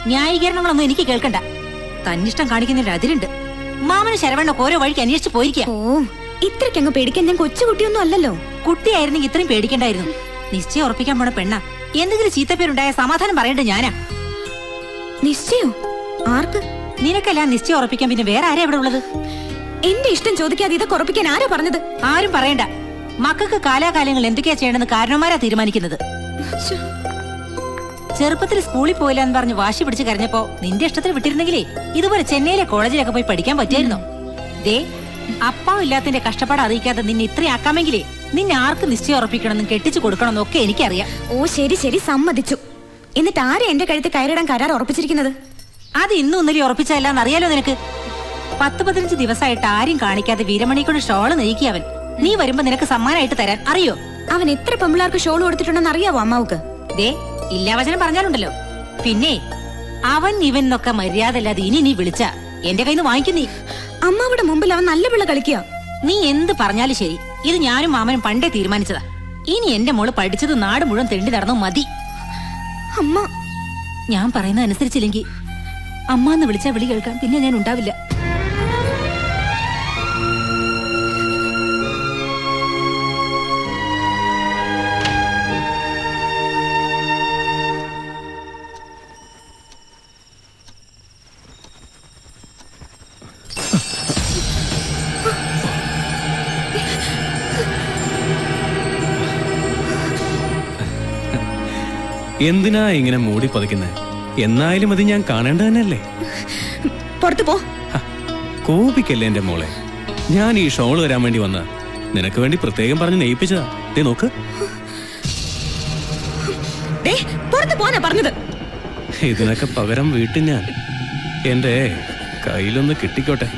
ന്യായീകരണങ്ങളൊന്നും എനിക്ക് കേൾക്കണ്ട. തന്നിഷ്ടം കാണിക്കുന്നതിന്റെ അതിരുണ്ട്. മാമന് ശരവണ്ണൊക്കെ ഓരോ വഴിക്ക് അന്വേഷിച്ച് പോയിരിക്കുക. ഓ, ഇത്രയ്ക്കങ്ങ് പേടിക്കാൻ ഞാൻ കൊച്ചുകുട്ടിയൊന്നും അല്ലല്ലോ. കുട്ടിയായിരുന്നെങ്കിൽ ഇത്രയും പേടിക്കണ്ടായിരുന്നു. നിശ്ചയം ഉറപ്പിക്കാൻ പോണ പെണ്ണ. എന്തെങ്കിലും ചീത്തപ്പേരുണ്ടായ സമാധാനം പറയേണ്ടത് ഞാനാ. നിശ്ചയോ? ആർക്ക്? നിനക്കല്ല നിശ്ചയം ഉറപ്പിക്കാൻ പിന്നെ വേറെ ആരാ ഇവിടെ ഉള്ളത്? എന്റെ ഇഷ്ടം ചോദിക്കാതെ ഇതൊക്കെ ഉറപ്പിക്കാൻ ആരാ പറഞ്ഞത്? ആരും പറയണ്ട. മക്കൾക്ക് കാലാകാലങ്ങൾ എന്തൊക്കെയാ ചെയ്യണമെന്ന് കാരണവന്മാരാ തീരുമാനിക്കുന്നത്. ചെറുപ്പത്തിൽ സ്കൂളിൽ പോയില്ല എന്ന് പറഞ്ഞ് വാശി പിടിച്ച് കരഞ്ഞപ്പോ നിന്റെ ഇഷ്ടത്തിൽ വിട്ടിരുന്നെങ്കിലേ ഇതുപോലെ ചെന്നൈയിലെ കോളേജിലൊക്കെ പോയി പഠിക്കാൻ പറ്റിയായിരുന്നോ? ദേ, അപ്പാവും ഇല്ലാത്തതിന്റെ കഷ്ടപ്പാട് അറിയിക്കാതെ നിന്നെ ഇത്രയും ആക്കാമെങ്കിലേ നിന്നെ ആർക്ക് നിശ്ചയം ഉറപ്പിക്കണമെന്നും കെട്ടിച്ചു കൊടുക്കണമെന്നും ഒക്കെ എനിക്കറിയാം. ഓ ശരി ശരി, സമ്മതിച്ചു. എന്നിട്ട് ആരെ എന്റെ കഴുത്ത് കയറിടാൻ കരാർ ഉറപ്പിച്ചിരിക്കുന്നത്? അത് ഇന്നും ഇന്നലെ ഉറപ്പിച്ചതല്ലാന്ന് അറിയാലോ നിനക്ക്. 10-15 ദിവസമായിട്ട് ആരും കാണിക്കാതെ വീരമണി കൊണ്ട് ഷോള് നെയ്ക്കി അവൻ. നീ വരുമ്പോ നിനക്ക് സമ്മാനമായിട്ട് തരാൻ അറിയോ? അവൻ എത്ര പെമ്പിളാർക്ക് ഷോൾ കൊടുത്തിട്ടുണ്ടെന്ന് അറിയാവോ അമ്മാവുക്ക്? ദേ, ഇല്ലാ വചനം പറഞ്ഞാലുണ്ടല്ലോ. പിന്നെ അവൻ ഇവൻ എന്നൊക്കെ മര്യാദ അല്ലാതെ ഇനി നീ വിളിച്ച എന്റെ കയ്യിൽ നിന്ന് വാങ്ങിക്കും നീ. അമ്മാവിടെ മുമ്പിൽ അവൻ നല്ല പിള്ള കളിക്കുക. നീ എന്ത് പറഞ്ഞാലും ശരി, ഇത് ഞാനും മാമനും പണ്ടേ തീരുമാനിച്ചതാ. ഇനി എന്റെ മോള് പഠിച്ചത് നാട് മുഴുവൻ തെണ്ടി നടന്നു മതി. അമ്മ, ഞാൻ പറയുന്നത് അനുസരിച്ചില്ലെങ്കിൽ അമ്മ എന്ന് വിളിച്ചാ വിളി കേൾക്കാൻ പിന്നെ ഞാൻ ഉണ്ടാവില്ല. എന്തിനാ ഇങ്ങനെ മൂടി പതിക്കുന്നേ? എന്നായാലും അത് ഞാൻ കാണേണ്ട തന്നെയല്ലേ. പുറത്തു പോ. കോപിക്കല്ലേ എന്റെ മോളെ. ഞാൻ ഈ ഷോൾ വരാൻ വേണ്ടി വന്ന നിനക്ക് വേണ്ടി പ്രത്യേകം പറഞ്ഞ് നെയ്പ്പിച്ചതാ. ദേ നോക്ക്. പുറത്തു പോനാ പറഞ്ഞത്. ഇതിനൊക്കെ പകരം വീട്ടിൽ ഞാൻ എന്റെ കയ്യിലൊന്ന് കിട്ടിക്കോട്ടെ.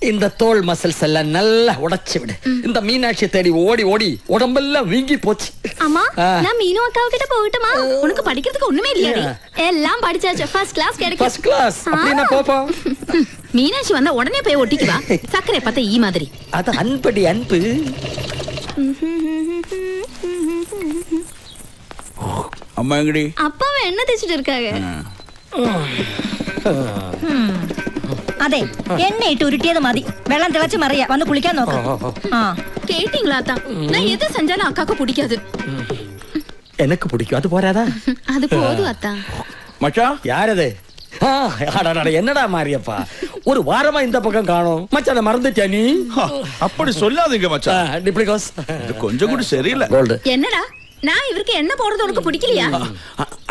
இந்த தோல் மசில்ஸ் எல்லாம் நல்லா உடைச்சு விடு. இந்த மீனாட்சி தேடி ஓடி ஓடி உடம்பெல்லாம் வீங்கி போச்சு. அம்மா, நான் மீனு அக்காவு கிட்ட போகட்டுமா? உனக்கு படிக்கிறதுக்கு ஒண்ணுமே இல்லையாடி? எல்லாம் படிச்சாச்சு. ஃபர்ஸ்ட் கிளாஸ் கிடைக்கும். ஃபர்ஸ்ட் கிளாஸ் அப்படினா போப்போ. மீனாட்சி வந்தா உடனே போய் ஒட்டிக்குவா. சக்கரை பார்த்தா ஈ மாதிரி. அது அன்படி அன்பு. அம்மா எங்கடி? அப்பாவை என்ன தேய்ச்சிட்டு இருக்காங்க? അതെ, എണ്ണയിട്ട് ഉരുട്ടിയത് മതി. വെള്ളം തിളച്ച് മറിയാ. വന്ന് കുളിക്കാൻ നോക്കാം. கேட்டீங்களா அத்தா? நான் எது செஞ்சாலும் அக்காக்கு பிடிக்காது. எனக்கு பிடிக்கும். அது போறாதா? அது போதும் அத்தா. மச்சான், யார் அது? என்னடா மாரியப்பா, ஒரு வாரமா இந்த பக்கம் காணோம். மச்சான மறந்துட்டியா நீ? அப்படி சொல்லாதீங்க மச்சான். டிப்ளிகோஸ் இது கொஞ்சம் கூட சரியில்லை. என்னடா, நான் இவருக்கு என்ன போடுறது உனக்கு பிடிக்கலையா?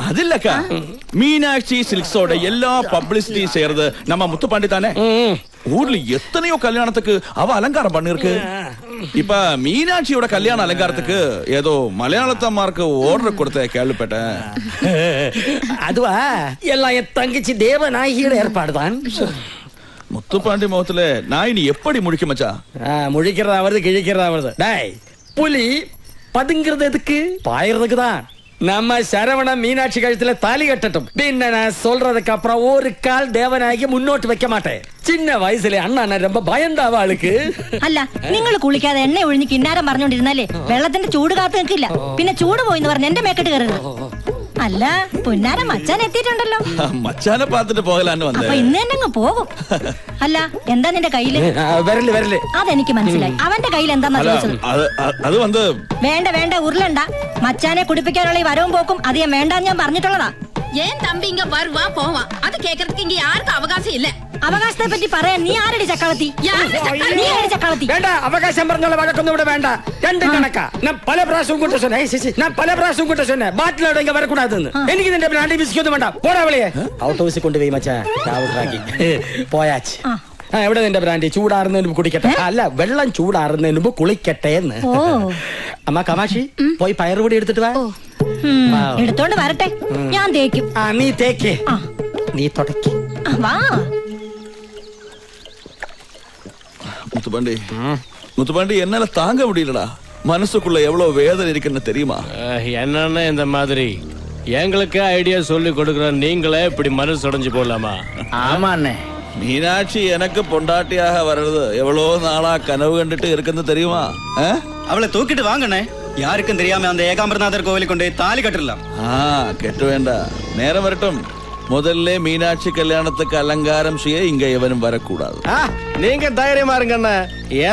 அது இல்லக்கா, மீனாட்சி சில்க்ஸோட எல்லா பப்ளிசிட்டியும் செய்யறது நம்ம முத்துப்பாண்டி தானே. ஊர்ல எத்தனையோ கல்யாணத்துக்கு அவ அலங்காரம் பண்ணிருக்கு. இப்ப மீனாட்சியோட கல்யாண அலங்காரத்துக்கு ஏதோ மலையாளத்தம்மாருக்கு ஆர்டர் கொடுத்த கேள்விப்பட்டேன். அதுவா, எல்லாம் என் தங்கச்சி தேவநாயகியோட ஏற்பாடுதான். முத்துப்பாண்டி முகத்துல நான் இனி எப்படி முழிக்க மச்சா? முழிக்கிறதா வருது, கிழிக்கிறதா வருது. டேய், புலி பதுங்கிறது எதுக்கு? பாயறதுக்கு தான். நம்ம சரவண மீனாட்சி கழுத்துல தாலி கட்டட்டும். பின்ன நான் சொல்றதுக்கு அப்புறம் ஒரு கால் தேவநாயகி முன்னோட்டு வைக்க மாட்டேன். சின்ன வயசுல அண்ணா ரொம்ப பயந்தாவ ആൾക്ക്. അല്ല, നിങ്ങൾ കുളിക്കാതെ എണ്ണ ഒഴിഞ്ഞ് കിന്നാരം പറഞ്ഞോണ്ടിരുന്നാലേ വെള്ളത്തിന്റെ ചൂട് കാത്തു നിൽക്കില്ല. പിന്നെ ചൂട് പോയിന്ന് പറഞ്ഞ് എന്റെ മേക്കെട്ട് കയറരുത്. അല്ല, പുന്നാരം മച്ചാൻ എത്തിയിട്ടുണ്ടല്ലോ. മച്ചാനെ പാത്തിട്ട് പോകലാന്ന് വന്നേ. അപ്പൊ ഇന്ന് തന്നെ അങ്ങ് പോകും. അല്ല, എന്താ നിന്റെ കയ്യില്? വരല്. അതെനിക്ക് മനസ്സിലായി. അവന്റെ കയ്യിൽ എന്താന്നാ ചോദിച്ചത്? അത് വന്ന് വേണ്ട വേണ്ട, ഉരുളണ്ട. മച്ചാനെ കുടിപ്പിക്കാനുള്ള ഈ വരവും പോക്കും അധികം വേണ്ടാന്ന് ഞാൻ പറഞ്ഞിട്ടുള്ളതാ. ஏன் தம்பி இங்க வருவா போவா? அது கேக்குறதுக்கு இங்க யாருக்கும் அவகாசம் இல்ல. അവകാശത്തെ പറ്റി പറയാൻ നീ ആരടി ചക്രവർത്തി? നീ ആരടി ചക്രവർത്തി? വേണ്ട, അവകാശം പറഞ്ഞുള്ള വഴക്കൊന്നും ഇവിടെ വേണ്ട. രണ്ട് കണക്കാ. ഞാൻ പല പ്രാവശ്യവും കൂട്ട சொன்னேன் ബാറ്റിലോട് ഇങ്ങ വരക്കൂടാതെന്ന്. എനിക്ക് നിന്റെ ബ്രാൻഡി ബിസ്ക്കൊന്നും വേണ്ട. പോടാ വിളിയെ. ഔട്ട് ഹൗസിൽ കൊണ്ടുപോയി മച്ചാ ചാവുറാക്കി പോയാച്ച്. എവിടെ നിന്റെ ബ്രാൻഡി? ചൂടാറുന്നതിന് മുമ്പ് കുടിക്കട്ടെ. അല്ല, വെള്ളം ചൂടാറുന്നതിന് മുമ്പ് കുളിക്കട്ടെ എന്ന്. അമ്മ കമാഷി, പോയി പയറുപൊടി എടുത്തിട്ട് വാ. എടുത്തോണ്ട് വരട്ടെ, ഞാൻ തേക്കും. നീ തേക്ക്, നീ തുടക്കി. വാ முத்துப்பாண்டி, என்னால தாங்க முடியலடா. மனசுக்குள்ள எவ்வளவு வேதனை இருக்குன்னு தெரியுமா? என்னன்னா இந்த மாதிரி எங்களுக்கு ஐடியா சொல்லி கொடுக்குற நீங்களே இப்படி மனசு உடைஞ்சு போடலாமா? ஆமா அண்ணே. மீனாட்சி எனக்கு பொண்டாட்டியாக வர்றது எவ்வளவு நாளா கனவு கண்டுட்டு இருக்குன்னு தெரியுமா? அவளை தூக்கிட்டு வாங்கண்ணே. யாருக்கும் தெரியாம அந்த ஏகாம்பரநாதர் கோவிலுக்கு கொண்டு தாலி கட்டிடலாம். கெட்டு வேண்டாம், நேரம் வரட்டும். முதல்ல மீனாட்சி கல்யாணத்துக்கு அலங்காரம் செய்ய இங்க எவனும் வரக்கூடாது. நீங்க தைரியமா இருங்கண்ணா.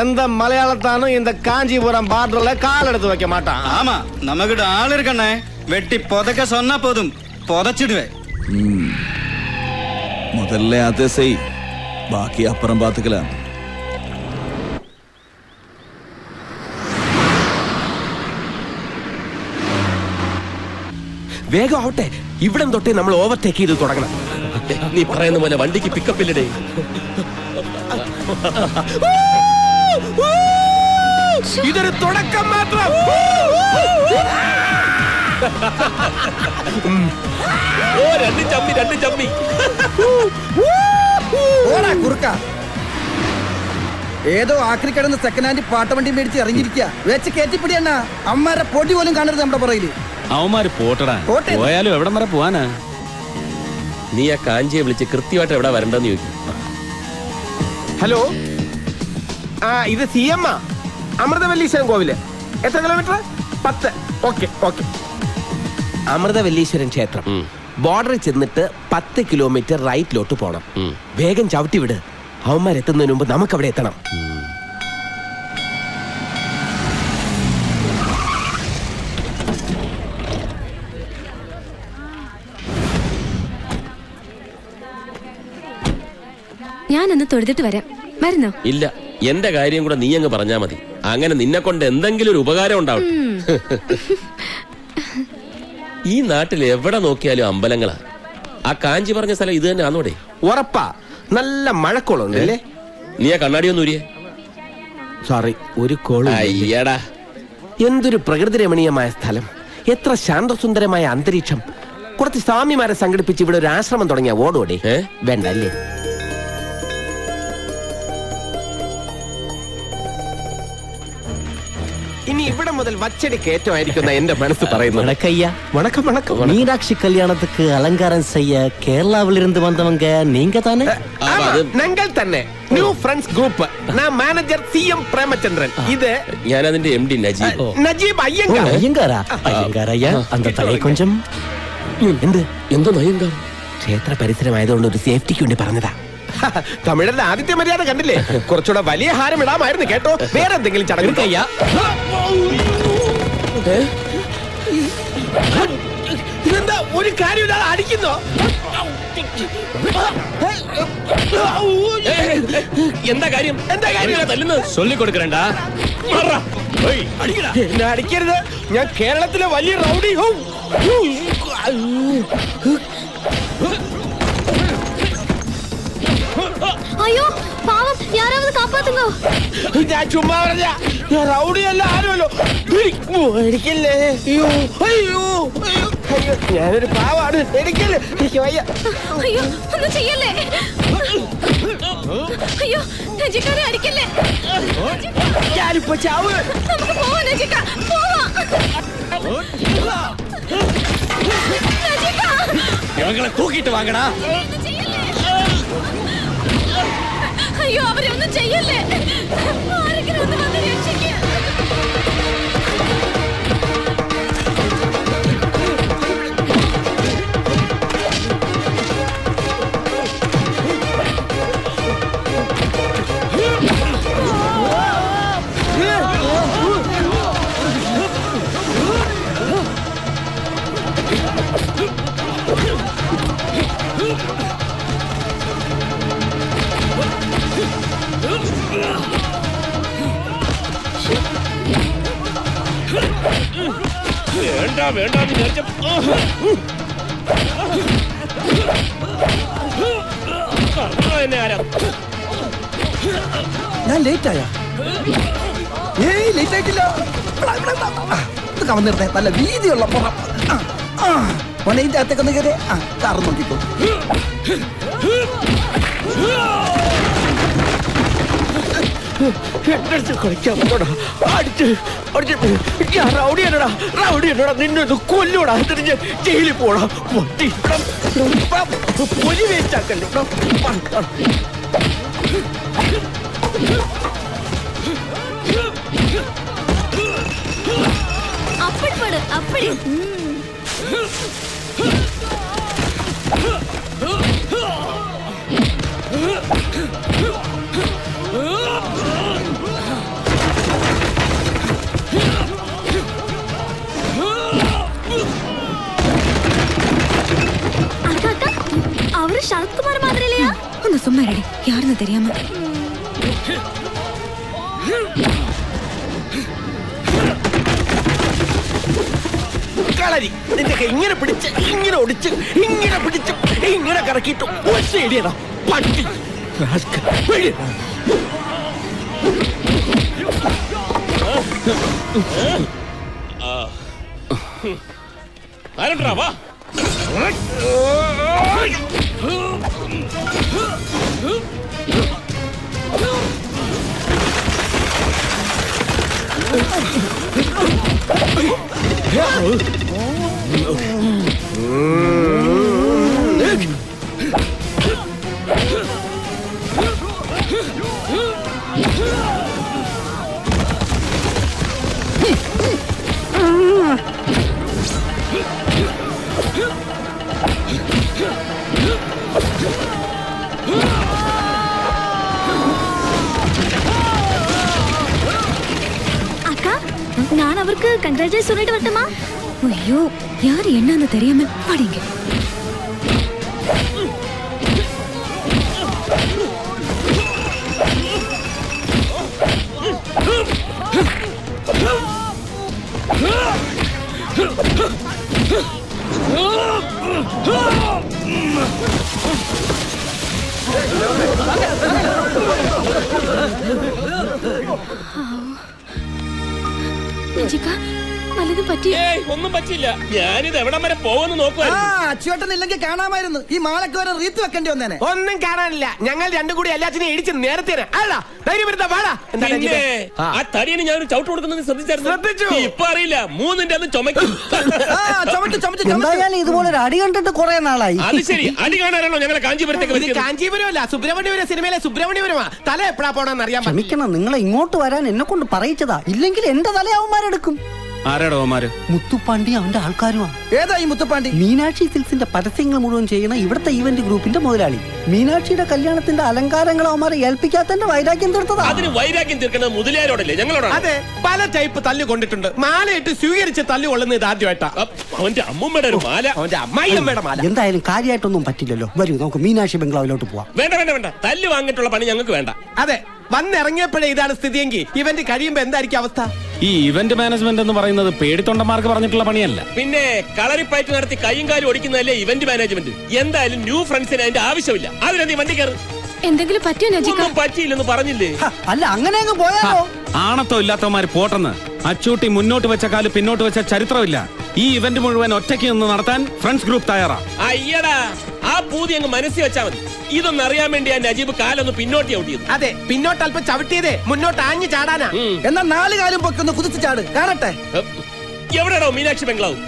எந்த மலையாளத்தானும் இந்த காஞ்சிபுரம் பார்டர்ல கால் எடுத்து வைக்க மாட்டான். ஆமா, நம்மகிட்ட ஆள் இருக்கண்ணே. வெட்டி புதைக்க சொன்னா போதும், புதைச்சிடுவேன். முதல்ல அதை செய், பாக்கி அப்புறம் பாத்துக்கலாம். വേഗം ആവട്ടെ, ഇവിടം തൊട്ടേ നമ്മൾ ഓവർടേക്ക് ചെയ്ത് തുടങ്ങണം. നീ പറയുന്ന പോലെ വണ്ടിക്ക് പിക്കപ്പ് ഇല്ലടേ. ഇതൊരു തുടക്കം മാത്രം. രണ്ട് ചമ്മി കുറുക്ക ഏതോ ആക്രി കിടന്ന് സെക്കൻഡ് ഹാൻഡ് പാട്ടവണ്ടി മേടിച്ച് ഇറങ്ങിയിരിക്കുക. വെച്ച് കയറ്റിപ്പിടിയണ്ണ. അമ്മാരെ പൊടി പോലും കാണരുത് നമ്മുടെ പുറകില്. അവന്മാര് പോട്ടടാ, പോയാലും എവിടം വരെ പോവാനാ? നീ ആ കാഞ്ചിയെ വിളിച്ച് കൃത്യമായിട്ട് എവിടെ വരണ്ടെന്ന് ചോദിക്കും. ഹലോ, ഇത് CM അമൃതവല്ലീശ്വരൻ കോവില്. എത്ര കിലോമീറ്റർ? 10. ഓക്കെ. അമൃതവല്ലീശ്വരൻ ക്ഷേത്രം ബോർഡറിൽ ചെന്നിട്ട് 10 കിലോമീറ്റർ റൈറ്റിലോട്ട് പോണം. വേഗം ചവിട്ടി വിട്. അവന്മാരെത്തുന്നതിന് മുമ്പ് നമുക്ക് അവിടെ എത്തണം. ഞാനൊന്ന് തൊഴുതിട്ട് വരാം. വരുന്നോ? ഇല്ല, എന്റെ കാര്യം കൂടെ നീ അങ്ങ് പറഞ്ഞാ മതി. അങ്ങനെ നിന്നെ കൊണ്ട് എന്തെങ്കിലും ഒരു ഉപകാരം ഉണ്ടാവും. ഈ നാട്ടിൽ എവിടെ നോക്കിയാലും അമ്പലങ്ങളാ. ആ കാഞ്ചി പറഞ്ഞ സ്ഥലം ഇത് തന്നെ ആണോടെ? ഉറപ്പാ. നല്ല മഴക്കോളുണ്ട് അല്ലേ? നീ ആ കണ്ണാടി ഒന്ന് ഊരിയേ. സോറി, ഒരു കോള്. അയ്യടാ, എന്തൊരു പ്രകൃതി രമണീയമായ സ്ഥലം, എത്ര ശാന്തസുന്ദരമായ അന്തരീക്ഷം. കുറച്ച് സ്വാമിമാരെ സംഘടിപ്പിച്ച് ഇവിടെ ഒരു ആശ്രമം തുടങ്ങിയ ഓടോടെ. വേണ്ട അല്ലേ? ഇനി ഇവിടെ മുതൽ വച്ചടി കയറ്റമായിരിക്കുന്ന എന്റെ മനസ്സ് പറയുന്നു. வணக்கம். மீனாட்சி கல்யாணத்துக்கு அலங்காரம் செய்ய கேரளாவிலிருந்து வந்தவங்க நீங்க தானே? ഞങ്ങൾ തന്നെ ന്യൂ ഫ്രണ്ട്സ് ഗ്രൂപ്പ്. ഞാൻ മാനേജർ CM പ്രേമചന്ദ്രൻ. ഇത് ഞാൻ അതിന്റെ MD നജീബ് അയ്യങ്കാർ. ஐயா அந்த தலையை கொஞ்சம் എന്തോ അയ്യങ്കാർ? ക്ഷേത്ര പരിസരമായതുകൊണ്ട് ഒരു സേഫ്റ്റിക്ക് വേണ്ടി പറഞ്ഞതാ. തമിഴരുടെ ആദ്യത്തെ മര്യാദ കണ്ടില്ലേ? കുറച്ചുകൂടെ വലിയ ഹാരം ഇടാമായിരുന്നു കേട്ടോ. വേറെ എന്തെങ്കിലും ചടങ്ങ്. ഇതെന്താ ഒരു കാര്യമില്ലാതെ അടിക്കുന്നോ? എന്താ കാര്യം തല്ലുന്നത്? சொல்லிக்கொடுக்கறேன்டா. എന്നെ അടിക്കരുത്. ഞാൻ കേരളത്തിലെ വലിയ റൗഡി. അയ്യോ പാവം, യാരാவது കാപ്പാത്തുങ്ങോ. ഞാൻ ചുമ്മാ പറഞ്ഞ, ഞാൻ റൗഡിയല്ല, ആരുമല്ലോ. എനിക്കല്ലേ. അയ്യോ, ഞാനൊരു പാവാണ്. എനിക്കല്ലേ, എനിക്ക് വയ്യ. അയ്യോ ഒന്നും ചെയ്യല്ലേ. അയ്യോ രജിക്കാരെ അടിക്കല്ലേ. ഞാനിപ്പോ ചാവ്. നമുക്ക് പോവാം രജിക്ക, പോവാം. രജിക്ക, இவங்களை தூக்கிட்டு வாங்கடா. ഒന്നും ചെയ്യല്ലേ. അയ്യോ അവരെ ഒന്നും ചെയ്യല്ലേ. ആരെങ്കിലും ഒന്ന് വന്ന് രക്ഷിക്കുക. വേണ്ടാന്ന് വിചാരിച്ച ഞാൻ ലേറ്റ് ആയ? ലേറ്റ് ആയിട്ടില്ല. കവന്നിരുന്നേ, നല്ല വീതിയുള്ള പുറം. ഇതിന്റെ അകത്തേക്കൊന്ന് കയറി കാറ് നോക്കിക്കോ. എന്റെ അടുത്ത് കളിക്കാൻ പോടാ. ഞാൻ റൗഡിയാണോടാ നിന്നെ ഒന്ന് കൊല്ലൂടാ. എന്നിട്ട് ഞാൻ ജയിലിൽ പോടാ. പൊലി വേസ്റ്റാക്കല്ലോ. அப்படி படு அப்படி அக்கா அக்கா அவரு சரத்குமார் மாதிரி இல்லையா? ഒന്ന് സുമ്മാ ഇരടി, യാരെന്ന് തെരിയാമ. കളരി നിന്റെ ഇങ്ങനെ പിടിച്ച് ഇങ്ങനെ ഒടിച്ച് ഇങ്ങനെ പിടിച്ച് ഇങ്ങനെ കറക്കിയിട്ട് ഒറ്റയടിയടാ പട്ടി. ആരണ്ടാ വാ. அக்கா நான் அவருக்கு கங்க்ராச்சுலேட் சொல்லிட்டு வரட்டுமா? ஐயோ, யாரு என்னன்னு தெரியாம பாடிங்க. നജിക വല്ലതും പറ്റി? ഒന്നും പറ്റില്ല. ഞാനിത് എവിടം വരെ പോകുന്നു നോക്കുവായിരുന്നു. അച്ചുവേട്ടനില്ലെങ്കിൽ കാണാമായിരുന്നു. ഈ മാലക്ക് വരെ റീത്ത് വെക്കേണ്ടി വന്നേനെ. ഒന്നും കാണാനില്ല. ഞങ്ങൾ രണ്ടും കൂടി എല്ലാത്തിനും ഇടിച്ച് നേരത്തെ ആ തടിയന് ഞാൻ ചവിട്ട് കൊടുക്കുന്നത് ശ്രദ്ധിച്ചായിരുന്നു. ഇപ്പൊ അറിയില്ല, മൂന്നിന്റെ അന്ന് ചുമക്കും. എന്തായാലും ഇതുപോലെ ഒരു അടി കണ്ടിട്ട് കുറെ നാളായി. അത് ശരി, അടി കാണാനാണോ ഞങ്ങളെ കാഞ്ചീപുരത്തേക്ക് വരുന്നത്? കാഞ്ചീപുരമല്ല, സുബ്രഹ്മണ്യപുരം സിനിമയിലെ സുബ്രഹ്മണ്യപുരമാ. തല എപ്പോഴാ പോണെന്ന് അറിയാൻ പറ്റും. ക്ഷമിക്കണം, നിങ്ങളെ ഇങ്ങോട്ട് വരാൻ എന്നെ കൊണ്ട് പറയിച്ചതാ. ഇല്ലെങ്കിൽ എന്റെ തലയാവന്മാരെടുക്കും. ആരാടോ അവന്മാര്? മുത്തുപ്പാണ്ടി അവന്റെ ആൾക്കാരുമാണ്. ഏതാ ഈ മുത്തപ്പാണ്ടി? മീനാക്ഷി സിൽസിന്റെ പരസ്യങ്ങൾ മുഴുവൻ ചെയ്യുന്ന ഇവിടുത്തെ ഈവന്റ് ഗ്രൂപ്പിന്റെ മുതലാളി. മീനാക്ഷിയുടെ കല്യാണത്തിന്റെ അലങ്കാരങ്ങൾ അവന്മാരെ ഏൽപ്പിക്കാത്തന്റെ വൈരാഗ്യം തീർത്തതാ. അതിന് വൈരാഗ്യം തീർക്കുന്നത് മുതലാരോടല്ലേ, ഞങ്ങളോടാണ്. അതെ, പല ടൈപ്പ് തല്ലു കൊണ്ടിട്ടുണ്ട്. മാലയിട്ട് സ്വീകരിച്ച് തല്ലു കൊള്ളുന്നത് ആദ്യമായിട്ടാ. അവന്റെ അമ്മൂമ്മയുടെ ഒരു മാല, അവന്റെ അമ്മായിയമ്മയുടെ മാല. എന്തായാലും കാര്യമായിട്ടൊന്നും പറ്റില്ലല്ലോ. വരൂ, നമുക്ക് മീനാക്ഷി ബംഗ്ലാവിലോട്ട് പോവാം. വേണ്ട വേണ്ട വേണ്ട, തല്ല് വാങ്ങിയിട്ടുള്ള പണി ഞങ്ങൾക്ക് വേണ്ട. അതെ, വന്നിറങ്ങിയപ്പോഴേ ഇതാണ് സ്ഥിതിയെങ്കിൽ ഇവന്റ് കഴിയുമ്പോ എന്തായിരിക്കും അവസ്ഥ? ഈ ഇവന്റ് മാനേജ്മെന്റ് എന്ന് പറയുന്നത് പേടിത്തൊണ്ടന്മാർക്ക് പറഞ്ഞിട്ടുള്ള പണിയല്ല. പിന്നെ കളറിപ്പയറ്റ് നടത്തി കൈയും കാലും ഒടിക്കുന്നതല്ലേ ഇവന്റ് മാനേജ്മെന്റ്. എന്തായാലും ന്യൂ ഫ്രണ്ട്സിന് അതിന്റെ ആവശ്യമില്ല. അതിനെന്തി വണ്ടി കയറി. എന്തെങ്കിലും പറ്റിയോ നജിക? ഒന്നും പറ്റിയില്ലെന്ന് പറഞ്ഞില്ലേ? അല്ല, അങ്ങനെ അങ്ങ് പോയാലോ? ആണത്തോ ഇല്ലാത്തവന്മാര് പോട്ടെന്ന്. അച്ചൂട്ടി മുന്നോട്ട് വെച്ച കാല് പിന്നോട്ട് വെച്ച ചരിത്രമില്ല. ഈ ഇവന്റ് മുഴുവൻ ഒറ്റയ്ക്ക് നിന്ന് നടത്താൻ ഫ്രണ്ട്സ് ഗ്രൂപ്പ് തയ്യാറാ. അയ്യടാ, ആ പൂതി അങ്ങ് മനസ്സിൽ വെച്ചാൽ മതി. ഇതൊന്നും അറിയാൻ വേണ്ടി ആ നജീബ് കാലൊന്ന് പിന്നോട്ട് ചവിട്ടിയത്. അതെ, പിന്നോട്ട് അല്പം ചവിട്ടിയതേ മുന്നോട്ട് ആഞ്ഞു ചാടാനാ. എന്നാ 4 കാലും പൊക്കൊന്ന് കുതിച്ചു ചാട് കാണട്ടെ. എവിടെയാണോ മീനാക്ഷി ബംഗ്ലാവ്?